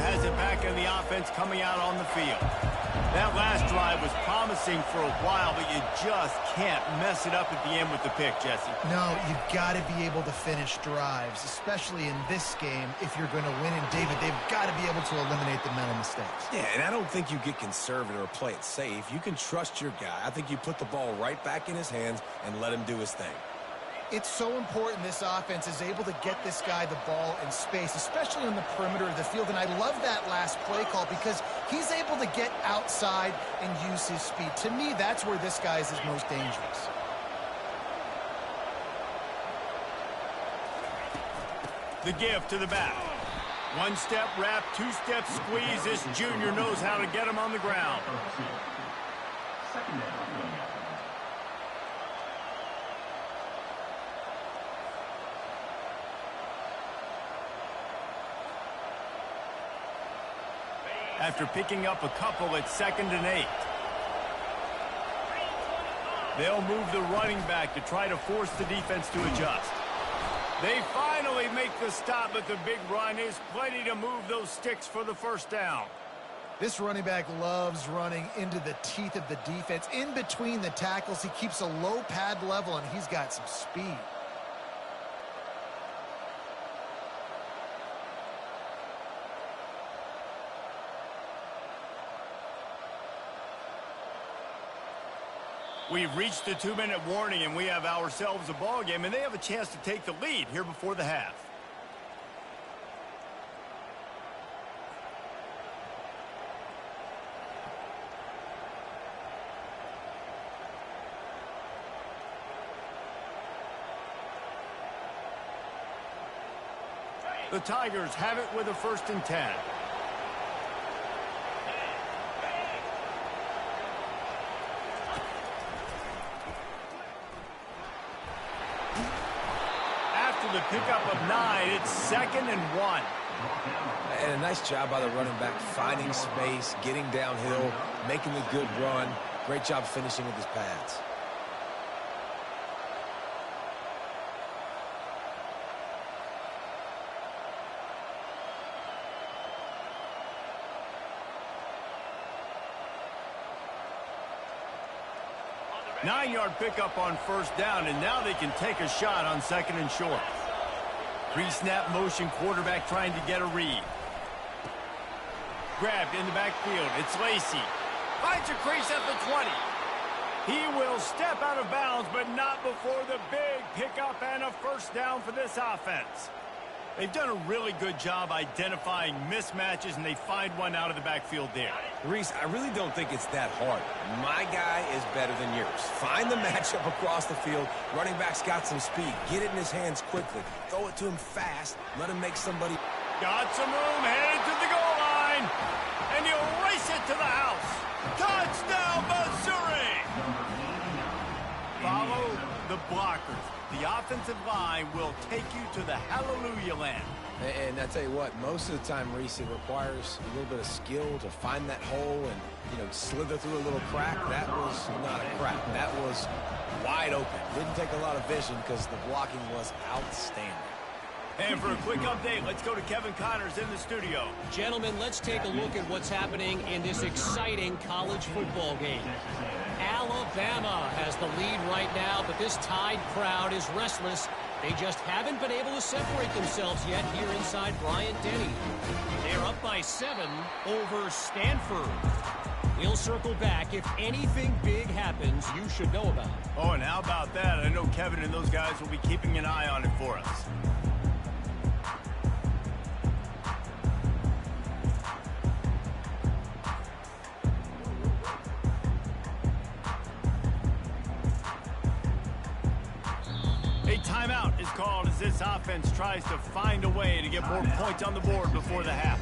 has it back in the offense coming out on the field. That last drive was promising for a while, but you just can't mess it up at the end with the pick, Jesse. No, you've got to be able to finish drives, especially in this game if you're going to win. And, David, they've got to be able to eliminate the mental mistakes. Yeah, and I don't think you get conservative or play it safe. You can trust your guy. I think you put the ball right back in his hands and let him do his thing. It's so important this offense is able to get this guy the ball in space, especially on the perimeter of the field. And I love that last play call because he's able to get outside and use his speed. To me, that's where this guy is his most dangerous. The give to the back. One-step wrap, two-step squeeze. This junior knows how to get him on the ground. After picking up a couple at 2nd and 8. They'll move the running back to try to force the defense to adjust. They finally make the stop, but the big run is plenty to move those sticks for the first down. This running back loves running into the teeth of the defense. In between the tackles, he keeps a low pad level, and he's got some speed. We've reached the 2-minute warning, and we have ourselves a ball game, and they have a chance to take the lead here before the half. The Tigers have it with a 1st and 10. The pickup of 9, it's 2nd and 1. And a nice job by the running back, finding space, getting downhill, making a good run. Great job finishing with his pads. Nine-yard pickup on 1st down, and now they can take a shot on 2nd and short. Pre-snap motion, quarterback trying to get a read. Grabbed in the backfield. It's Lacy. Finds a crease at the 20. He will step out of bounds, but not before the big pickup and a 1st down for this offense. They've done a really good job identifying mismatches, and they find one out of the backfield there. Reese, I really don't think it's that hard. My guy is better than yours. Find the matchup across the field. Running back's got some speed. Get it in his hands quickly. Throw it to him fast. Let him make somebody. Got some room, headed to the goal line. And he'll race it to the house. Touchdown, Missouri! Follow the blockers. The offensive line will take you to the hallelujah land. And I tell you what, most of the time, Reese, it requires a little bit of skill to find that hole and, slither through a little crack. That was not a crack. That was wide open. Didn't take a lot of vision because the blocking was outstanding. And for a quick update, let's go to Kevin Connors in the studio. Gentlemen, let's take a look at what's happening in this exciting college football game. Alabama has the lead right now, but this Tide crowd is restless. They just haven't been able to separate themselves yet here inside Bryant-Denny. They're up by 7 over Stanford. We'll circle back. If anything big happens, you should know about it. Oh, and how about that? I know Kevin and those guys will be keeping an eye on it for us. A timeout is called as this offense tries to find a way to get more points on the board before the half.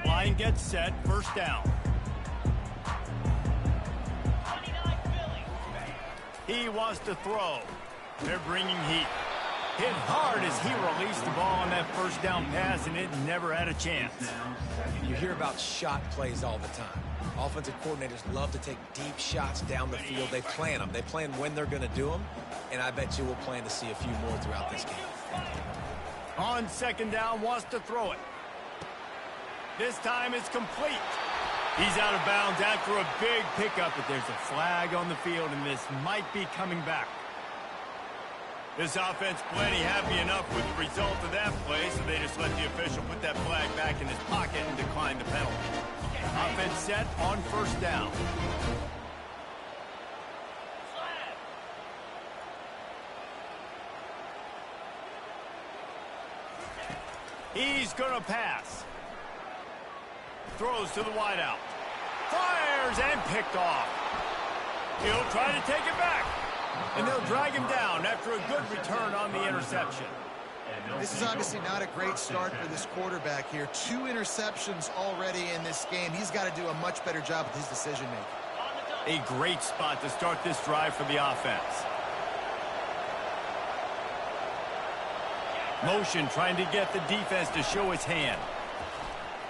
Line gets set, 1st down. He wants to throw. They're bringing heat. Hit hard as he released the ball on that first down pass, and it never had a chance. You hear about shot plays all the time. Offensive coordinators love to take deep shots down the field. They plan them. They plan when they're going to do them, and I bet you we'll plan to see a few more throughout this game. On second down, wants to throw it. This time it's complete. He's out of bounds after a big pickup, but there's a flag on the field, and this might be coming back. This offense plenty happy enough with the result of that play, so they just let the official put that flag back in his pocket and decline the penalty. Offense set on first down. He's going to pass. Throws to the wideout. Fires and picked off. He'll try to take it back. And they'll drag him down after a good return on the interception. This is obviously not a great start for this quarterback here. 2 interceptions already in this game. He's got to do a much better job with his decision-making. A great spot to start this drive for the offense. Motion trying to get the defense to show his hand.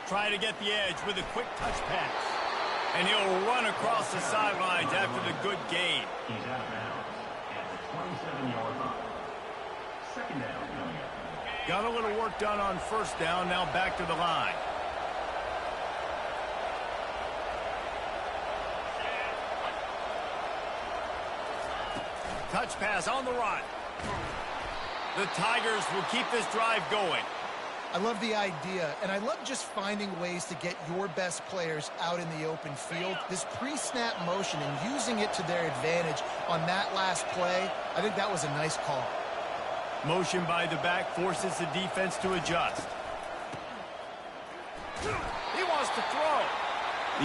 Trying to get the edge with a quick touch pass. And he'll run across the sidelines after the good gain. He's out now at the 27-yard line. Second down. Got a little work done on first down. Now back to the line. Touch pass on the run. The Tigers will keep this drive going. I love the idea, and I love just finding ways to get your best players out in the open field. This pre-snap motion and using it to their advantage on that last play, I think that was a nice call. Motion by the back forces the defense to adjust. He wants to throw.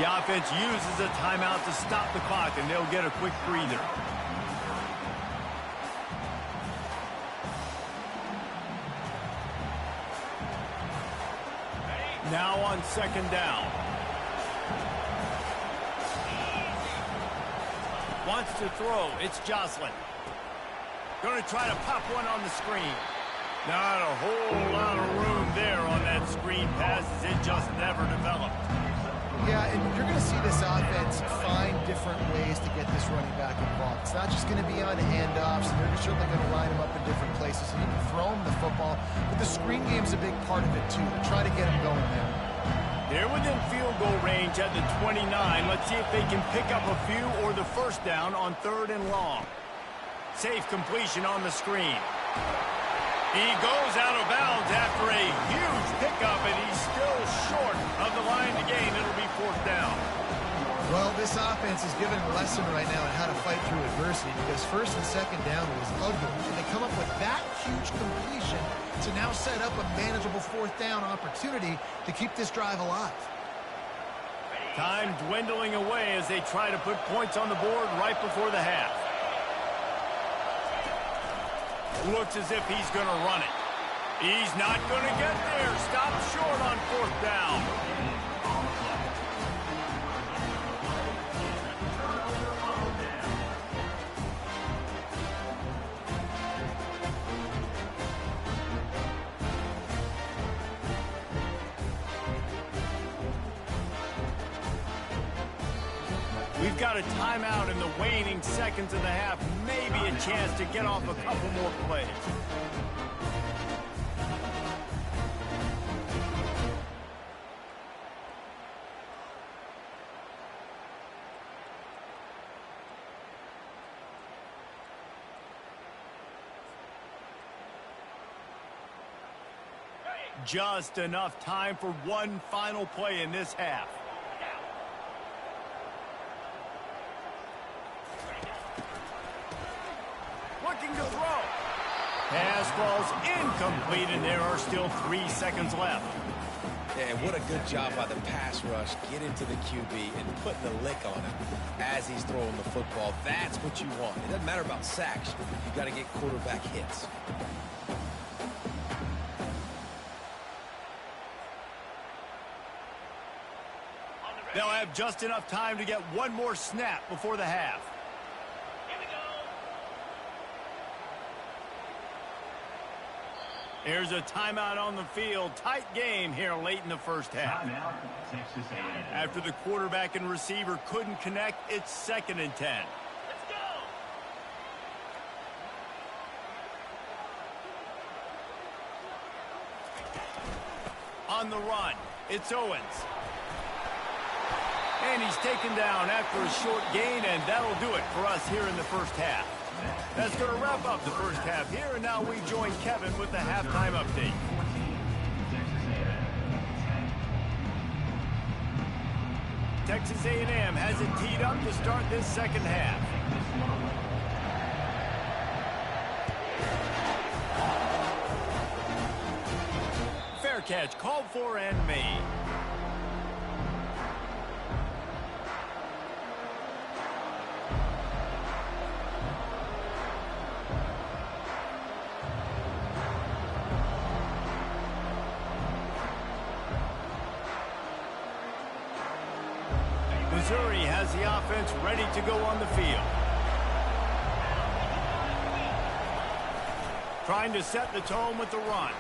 The offense uses a timeout to stop the clock, and they'll get a quick breather. Now on second down. Wants to throw. It's Jocelyn. Going to try to pop one on the screen. Not a whole lot of room there on that screen pass, as it just never developed. Yeah, and you're going to see this offense find different ways to get this running back involved. It's not just going to be on handoffs, and they're certainly going to line him up in different places and even throw him the football. But the screen game's a big part of it, too. Try to get him going there. They're within field goal range at the 29. Let's see if they can pick up a few or the first down on 3rd and long. Safe completion on the screen. He goes out of bounds after a huge pickup, and he's still short of the line to gain. It'll be 4th down. Well, this offense is given a lesson right now on how to fight through adversity, because 1st and 2nd down was ugly, and they come up with that huge completion to now set up a manageable 4th down opportunity to keep this drive alive. Time dwindling away as they try to put points on the board right before the half. Looks as if he's going to run it. He's not going to get there. Stopped short on 4th down. We've got a timeout in the waning seconds of the half. Maybe a chance to get off a couple more plays. Just enough time for one final play in this half. Looking to throw. Pass falls incomplete, and there are still 3 seconds left. Yeah, what a good job by the pass rush. Get into the QB and putting the lick on him as he's throwing the football. That's what you want. It doesn't matter about sacks. You've got to get quarterback hits. They'll have just enough time to get one more snap before the half. Here's a timeout on the field. Tight game here late in the first half. Timeout, Texas A&M. After the quarterback and receiver couldn't connect, it's 2nd and 10. Let's go! On the run, it's Owens. And he's taken down after a short gain, and that'll do it for us here in the first half. That's going to wrap up the first half here, and now we join Kevin with the halftime update. Texas A&M has it teed up to start this second half. Fair catch called for and made. Missouri has the offense ready to go on the field. Trying to set the tone with the run.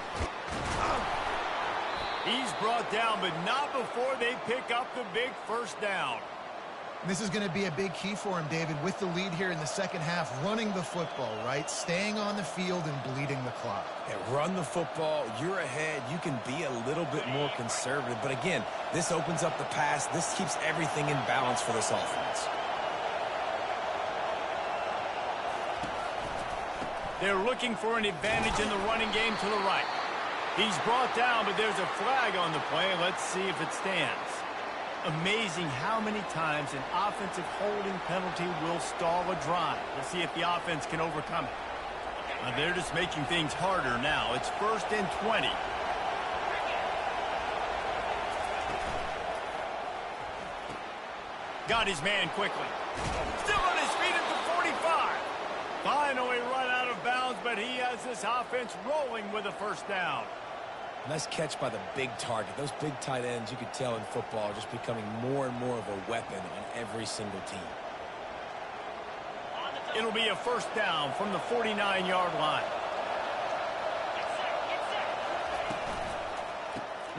He's brought down, but not before they pick up the big first down. This is going to be a big key for him, David, with the lead here in the second half, running the football, right? Staying on the field and bleeding the clock. Yeah, run the football. You're ahead. You can be a little bit more conservative. But again, this opens up the pass. This keeps everything in balance for this offense. They're looking for an advantage in the running game to the right. He's brought down, but there's a flag on the play. Let's see if it stands. Amazing how many times an offensive holding penalty will stall a drive. We'll see if the offense can overcome it. They're just making things harder now. It's 1st and 20. Got his man quickly. Still on his feet at the 45. Finally run out of bounds, but he has this offense rolling with a first down. Nice catch by the big target. Those big tight ends, you could tell in football, are just becoming more and more of a weapon on every single team. It'll be a first down from the 49-yard line.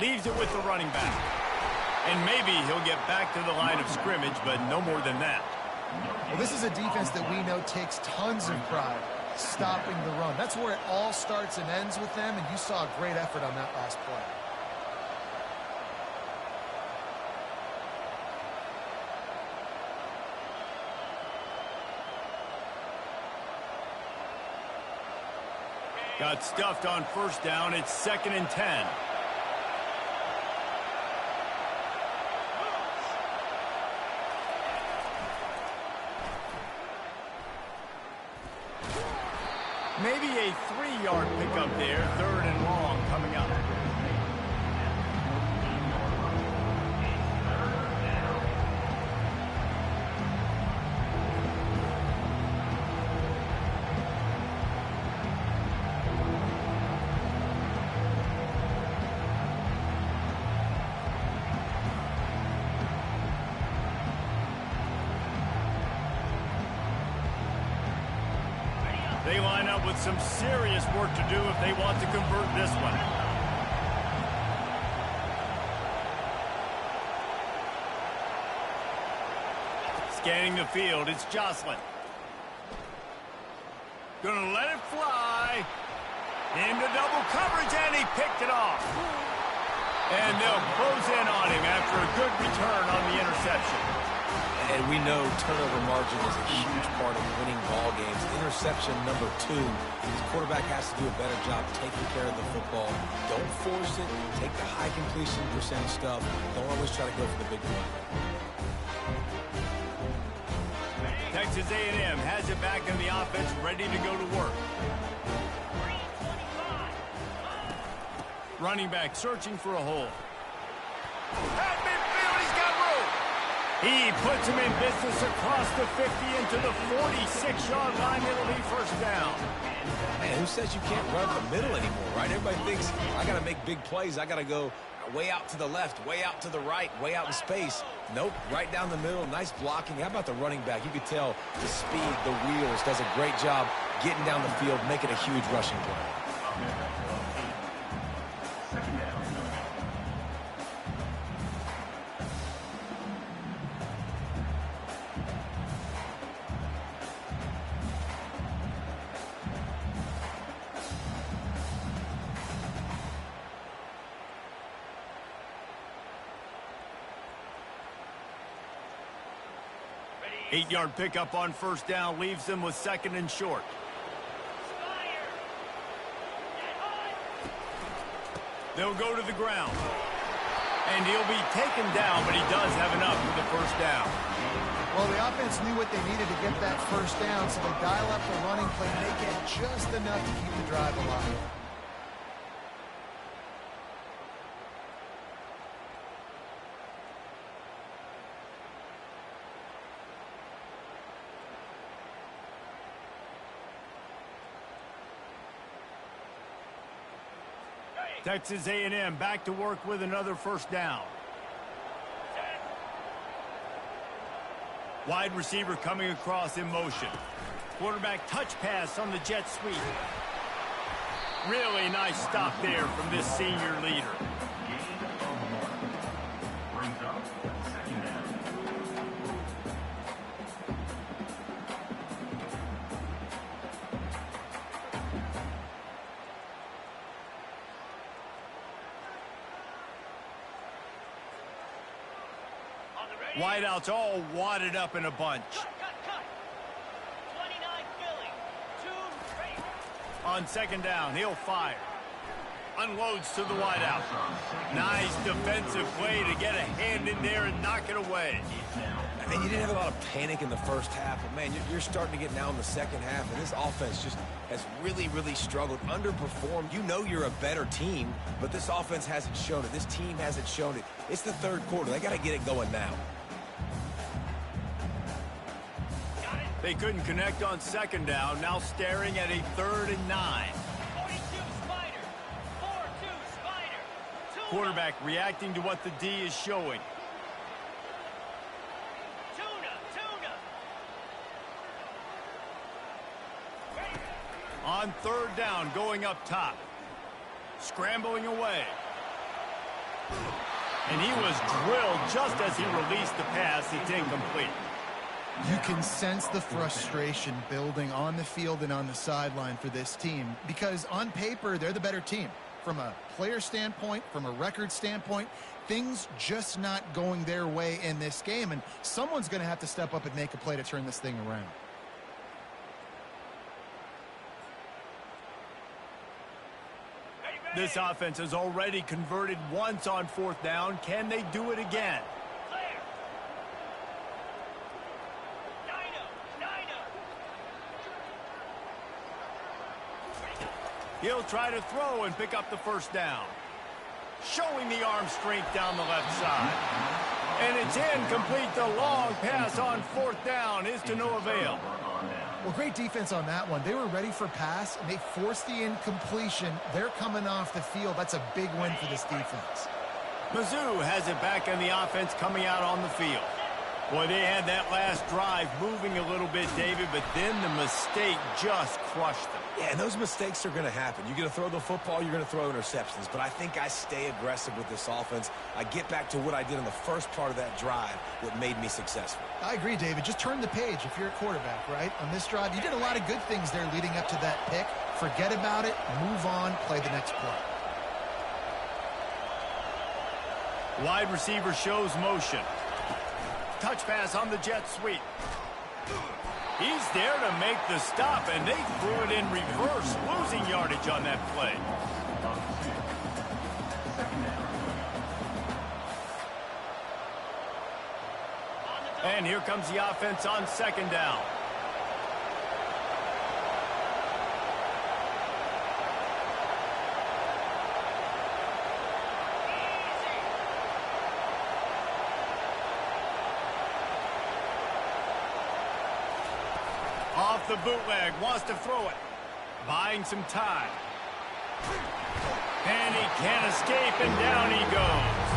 Leaves it with the running back. And maybe he'll get back to the line of scrimmage, but no more than that. Well, this is a defense that we know takes tons of pride stopping the run. That's where it all starts and ends with them, and you saw a great effort on that last play. Got stuffed on first down. It's 2nd and 10. Maybe a 3-yard pickup there. 3rd and long coming up. They line up with some serious work to do if they want to convert this one. Scanning the field, it's Jocelyn. Gonna let it fly. Into double coverage, and he picked it off. And they'll close in on him after a good return on the interception. And we know turnover margin is a huge part of winning ball games. Interception number 2. His quarterback has to do a better job taking care of the football. Don't force it. Take the high completion percentage stuff. Don't always try to go for the big play. Texas A&M has it back in the offense, ready to go to work. Running back searching for a hole. At midfield, he's got room. He puts him in business across the 50 into the 46-yard line. It'll be first down. Man, who says you can't run the middle anymore, right? Everybody thinks, I got to make big plays. I got to go way out to the left, way out to the right, way out in space. Nope, right down the middle. Nice blocking. How about the running back? You could tell the speed, the wheels, does a great job getting down the field, making a huge rushing play. 8-yard pickup on first down leaves them with 2nd and short. They'll go to the ground. And he'll be taken down, but he does have enough for the first down. Well, the offense knew what they needed to get that first down, so they dial up the running play, make it just enough to keep the drive alive. Texas A&M back to work with another first down. Wide receiver coming across in motion. Quarterback touch pass on the jet sweep. Really nice stop there from this senior leader. Brings up 2nd down. Wideouts all wadded up in a bunch. Cut. 29 Philly. 2 straight. On 2nd down, he'll fire. Unloads to the wideout. Nice defensive play to get a hand in there and knock it away. And you didn't have a lot of panic in the first half, but, man, you're starting to get now in the second half, and this offense just has really, really struggled, underperformed. You know you're a better team, but this offense hasn't shown it. This team hasn't shown it. It's the 3rd quarter. They got to get it going now. They couldn't connect on 2nd down, now staring at a 3rd and 9. 42 Spider. 4-2 Spider. Quarterback reacting to what the D is showing. Tuna. On 3rd down, going up top. Scrambling away. And he was drilled just as he released the pass. It's incomplete. You can sense the frustration building on the field and on the sideline for this team because on paper, they're the better team. From a player standpoint, from a record standpoint, things just not going their way in this game, and someone's going to have to step up and make a play to turn this thing around. This offense has already converted once on 4th down. Can they do it again? He'll try to throw and pick up the first down. Showing the arm strength down the left side. And it's incomplete. The long pass on 4th down is to no avail. Well, great defense on that one. They were ready for pass, and they forced the incompletion. They're coming off the field. That's a big win for this defense. Mizzou has it back on the offense coming out on the field. Boy, they had that last drive moving a little bit, David, but then the mistake just crushed them. Yeah, and those mistakes are going to happen. You're going to throw the football, you're going to throw interceptions. But I think I stay aggressive with this offense. I get back to what I did in the first part of that drive, what made me successful. I agree, David. Just turn the page if you're a quarterback, right? On this drive, you did a lot of good things there leading up to that pick. Forget about it, move on, play the next play. Wide receiver shows motion. Touch pass on the jet sweep. He's there to make the stop, and they threw it in reverse, losing yardage on that play. And here comes the offense on 2nd down. Off the bootleg, wants to throw it. Buying some time. And he can't escape, and down he goes.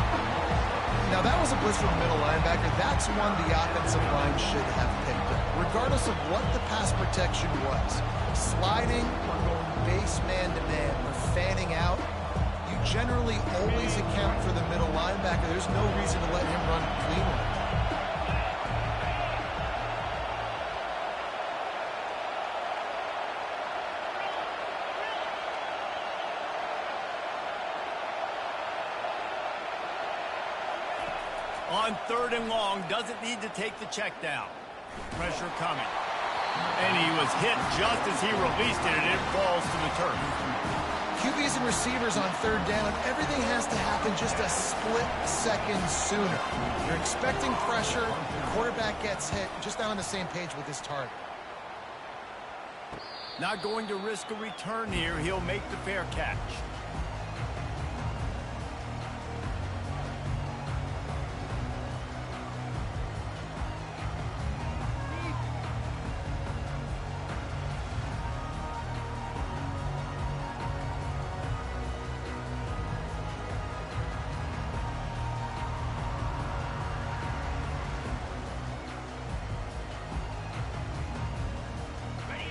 Now, that was a blitz from the middle linebacker. That's one the offensive line should have picked up, regardless of what the pass protection was. Sliding or going base man-to-man or fanning out, you generally always account for the middle linebacker. There's no reason to let him run clean like that. On 3rd and long, doesn't need to take the check down. Pressure coming. And he was hit just as he released it, and it falls to the turf. QBs and receivers on third down, everything has to happen just a split second sooner. You're expecting pressure, the quarterback gets hit, just not on the same page with his target. Not going to risk a return here. He'll make the fair catch.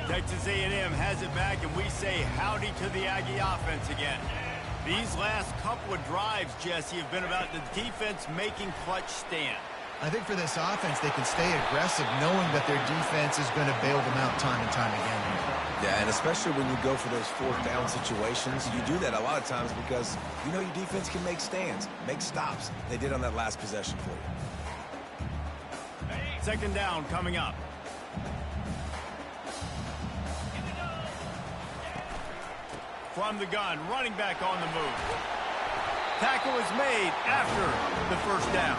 Texas A&M has it back, and we say howdy to the Aggie offense again. These last couple of drives, Jesse, have been about the defense making clutch stand. I think for this offense, they can stay aggressive knowing that their defense is going to bail them out time and time again. Yeah, and especially when you go for those fourth down situations, you do that a lot of times because you know your defense can make stands, make stops. They did on that last possession for you. Second down coming up. From the gun, running back on the move. Tackle is made after the first down.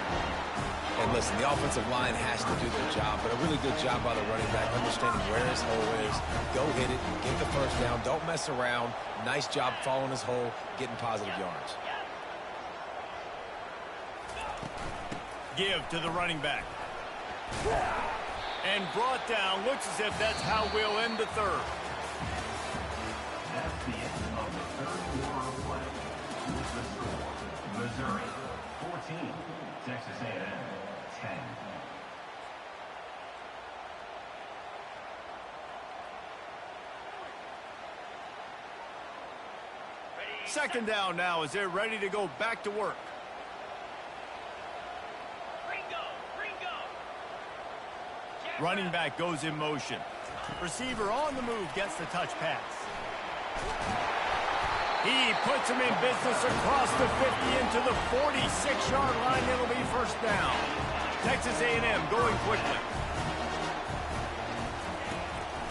And listen, the offensive line has to do their job, but a really good job by the running back, understanding where his hole is. Go hit it, get the first down, don't mess around. Nice job following his hole, getting positive yards. Give to the running back. And brought down. Looks as if that's how we'll end the third. That's the end of the third quarter of play. With the score, Missouri 14, Texas A&M 10. Second down now as they're ready to go back to work. Running back goes in motion. Receiver on the move gets the touch pass. He puts him in business across the 50 into the 46-yard line. It'll be first down. Texas A&M going quickly.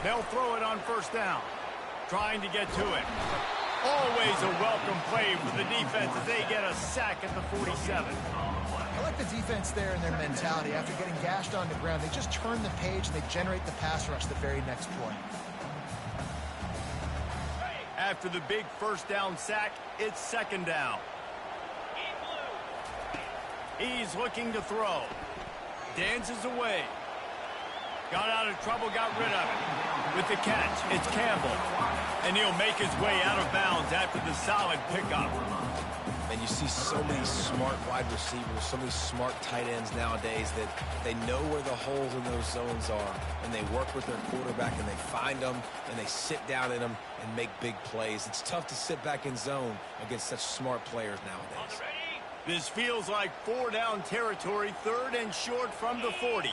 They'll throw it on first down. Trying to get to it. Always a welcome play for the defense as they get a sack at the 47. I like the defense there and their mentality. After getting gashed on the ground, they just turn the page and they generate the pass rush the very next play. After the big first down sack, it's second down. He's looking to throw. Dances away. Got out of trouble, got rid of it. With the catch, it's Campbell. And he'll make his way out of bounds after the solid pickup. And you see so many smart wide receivers, so many smart tight ends nowadays that they know where the holes in those zones are, and they work with their quarterback, and they find them, and they sit down in them and make big plays. It's tough to sit back in zone against such smart players nowadays. This feels like four-down territory, third and short from the 40.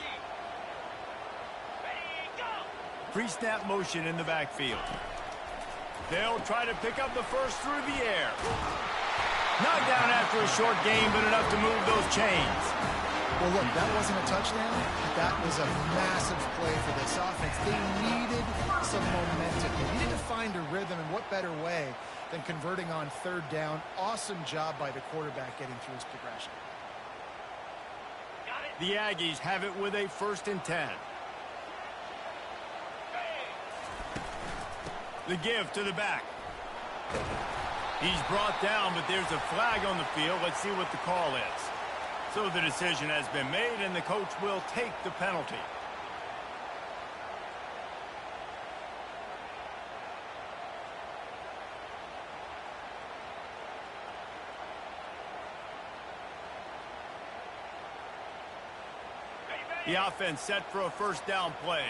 Pre-snap motion in the backfield. They'll try to pick up the first through the air. Knocked down after a short gain, but enough to move those chains. Well, look, that wasn't a touchdown. That was a massive play for this offense. They needed some momentum. They needed to find a rhythm, and what better way than converting on third down. Awesome job by the quarterback getting through his progression. The Aggies have it with a 1st and 10. The give to the back. He's brought down, but there's a flag on the field. Let's see what the call is. So the decision has been made, and the coach will take the penalty. The offense set for a first down play.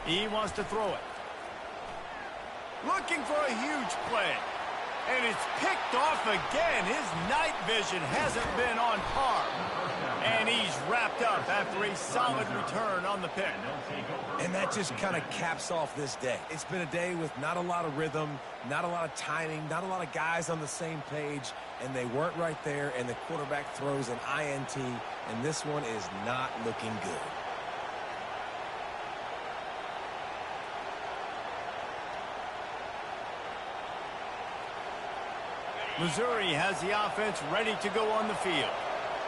He wants to throw it. Looking for a huge play. And it's picked off again. His night vision hasn't been on par. And he's wrapped up after a solid return on the pick. And that just kind of caps off this day. It's been a day with not a lot of rhythm, not a lot of timing, not a lot of guys on the same page, and they weren't right there, and the quarterback throws an INT, and this one is not looking good. Missouri has the offense ready to go on the field.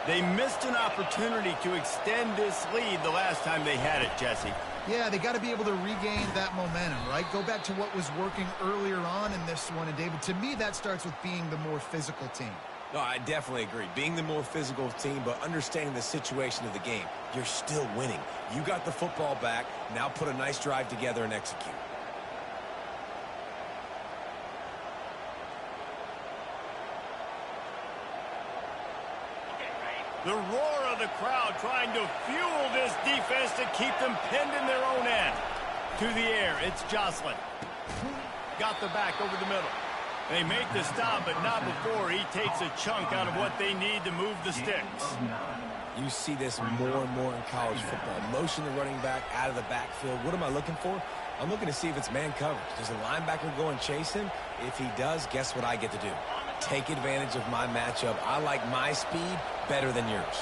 They missed an opportunity to extend this lead the last time they had it, Jesse. Yeah, they got to be able to regain that momentum, right? Go back to what was working earlier on in this one. And, David, to me, that starts with being the more physical team. No, I definitely agree. Being the more physical team, but understanding the situation of the game. You're still winning. You got the football back. Now put a nice drive together and execute. The roar of the crowd trying to fuel this defense to keep them pinned in their own end. To the air, it's Jocelyn. Got the back over the middle. They make the stop, but not before he takes a chunk out of what they need to move the sticks. You see this more and more in college football. Motion the running back out of the backfield. What am I looking for? I'm looking to see if it's man coverage. Does the linebacker go and chase him? If he does, guess what I get to do? Take advantage of my matchup. I like my speed better than yours.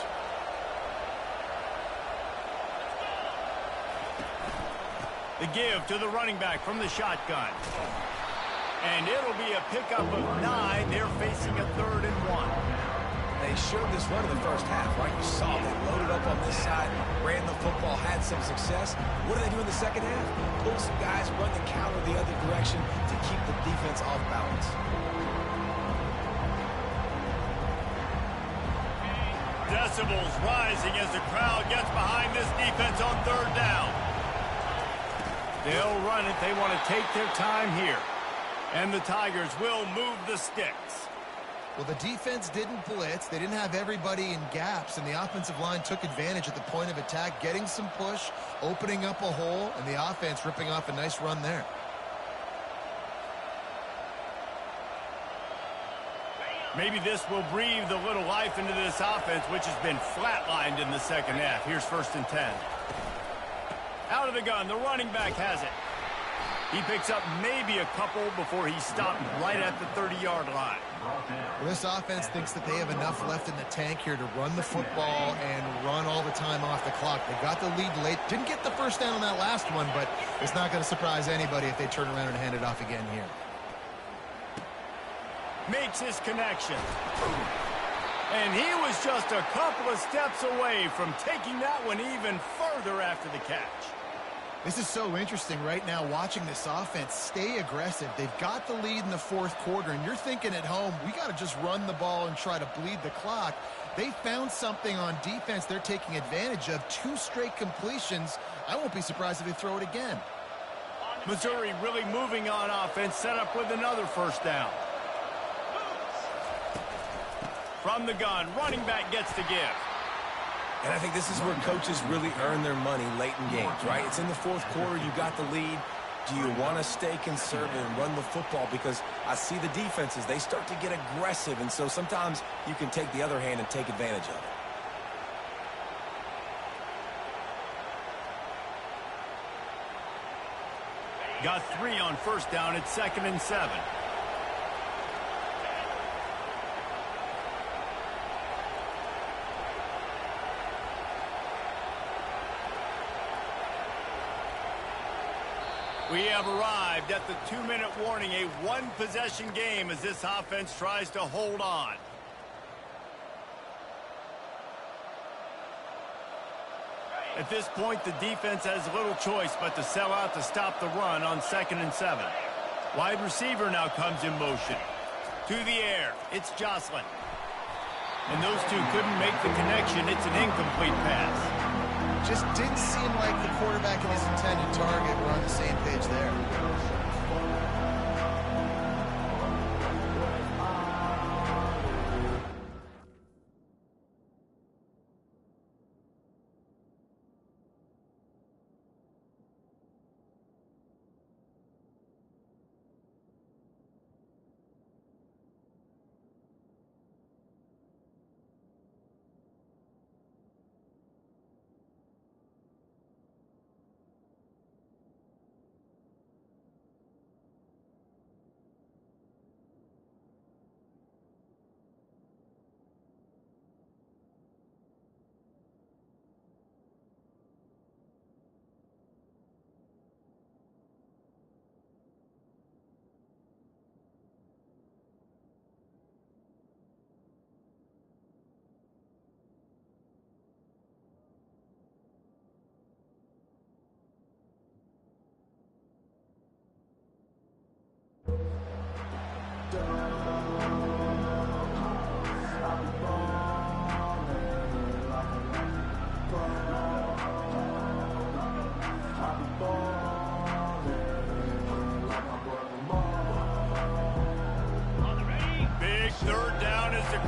The give to the running back from the shotgun. And it'll be a pickup of 9. They're facing a 3rd and 1. They showed this run in the first half, right? You saw they loaded up on this side, ran the football, had some success. What do they do in the second half? Pull some guys, run the counter the other direction to keep the defense off balance. Decibels rising as the crowd gets behind this defense on 3rd down. They'll run it. They want to take their time here. And the Tigers will move the sticks. Well, the defense didn't blitz. They didn't have everybody in gaps, and the offensive line took advantage at the point of attack, getting some push, opening up a hole, and the offense ripping off a nice run there. Maybe this will breathe a little life into this offense, which has been flatlined in the second half. Here's 1st and 10. Out of the gun, the running back has it. He picks up maybe a couple before he's stopped right at the 30-yard line. Well, this offense thinks that they have enough left in the tank here to run the football and run all the time off the clock. They got the lead late. Didn't get the first down on that last one, but it's not going to surprise anybody if they turn around and hand it off again here. Makes his connection. And he was just a couple of steps away from taking that one even further after the catch. This is so interesting right now, watching this offense stay aggressive. They've got the lead in the 4th quarter, and you're thinking at home, we got to just run the ball and try to bleed the clock. They found something on defense they're taking advantage of. 2 straight completions. I won't be surprised if they throw it again. Missouri really moving on offense, set up with another 1st down. From the gun, running back gets the give. And I think this is where coaches really earn their money late in games, right? It's in the 4th quarter. You got the lead. Do you want to stay conservative and run the football? Because I see the defenses, they start to get aggressive, and so sometimes you can take the other hand and take advantage of it. Got 3 on 1st down. It's 2nd and 7. We have arrived at the 2-minute warning, a 1-possession game as this offense tries to hold on. At this point, the defense has little choice but to sell out to stop the run on 2nd and 7. Wide receiver now comes in motion. To the air, it's Jocelyn. And those two couldn't make the connection. It's an incomplete pass. Just didn't seem like the quarterback and his intended target were on the same page there.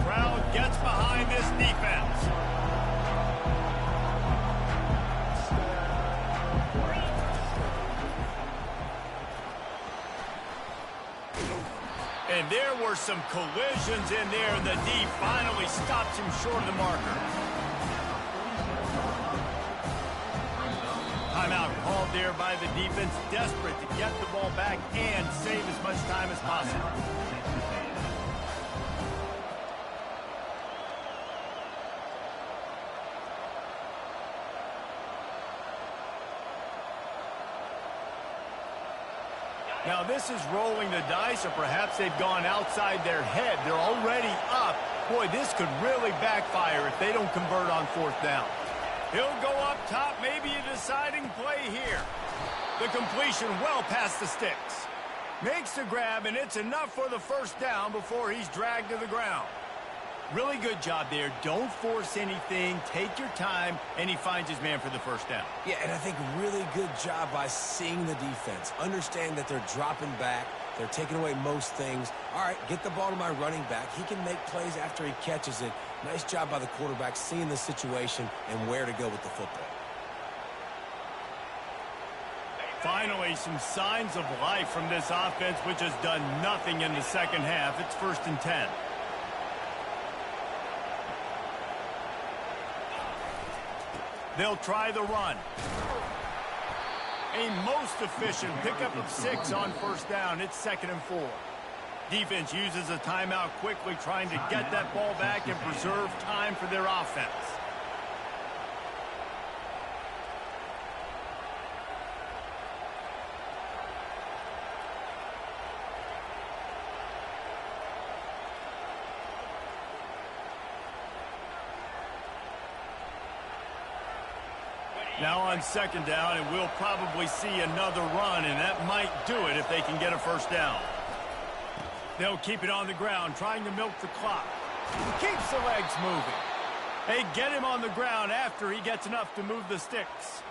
Crowd gets behind this defense. And there were some collisions in there, and the D finally stops him short of the marker. Timeout called there by the defense, desperate to get the ball back and save as much time as possible. Now this is rolling the dice, or perhaps they've gone outside their head. They're already up. Boy, this could really backfire if they don't convert on fourth down. He'll go up top, maybe a deciding play here. The completion well past the sticks. Makes the grab, and it's enough for the first down before he's dragged to the ground. Really good job there. Don't force anything. Take your time, and he finds his man for the first down. Yeah, and I think really good job by seeing the defense. Understand that they're dropping back. They're taking away most things. All right, get the ball to my running back. He can make plays after he catches it. Nice job by the quarterback seeing the situation and where to go with the football. Finally, some signs of life from this offense, which has done nothing in the second half. It's 1st and 10. They'll try the run. A most efficient pickup of 6 on first down. It's 2nd and 4. Defense uses a timeout quickly, trying to get that ball back and preserve time for their offense. Now on 2nd down, and we'll probably see another run, and that might do it if they can get a first down. They'll keep it on the ground, trying to milk the clock. Keeps the legs moving. They get him on the ground after he gets enough to move the sticks.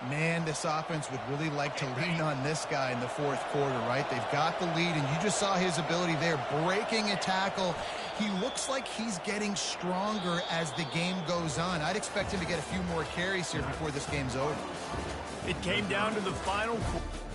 Man, this offense would really like to lean on this guy in the fourth quarter, right? They've got the lead, and you just saw his ability there, breaking a tackle. He looks like he's getting stronger as the game goes on. I'd expect him to get a few more carries here before this game's over. It came down to the final quarter.